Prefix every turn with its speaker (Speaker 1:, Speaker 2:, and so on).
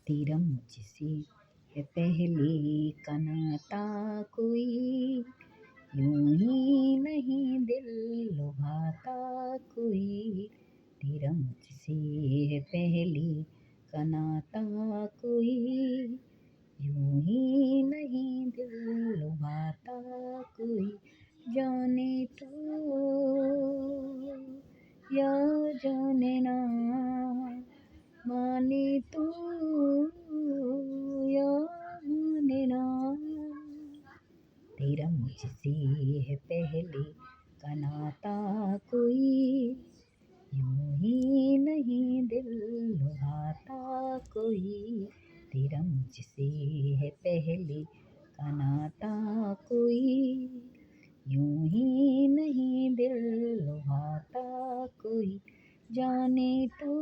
Speaker 1: तेरा मुझसे है पहले का नाता कोई, यूं ही नहीं दिल लुभाता कोई। तेरा मुझसे है पहले का नाता कोई, यूं ही नहीं दिल लुभाता कोई। जाने तू या जाने ना, माने तू या माने ना। तेरा मुझसे है पहले का नाता कोई, यूं ही नहीं दिल लुभाता कोई। तेरा मुझसे है पहले का नाता कोई, यूं ही नहीं दिल लुभाता कोई। जाने तू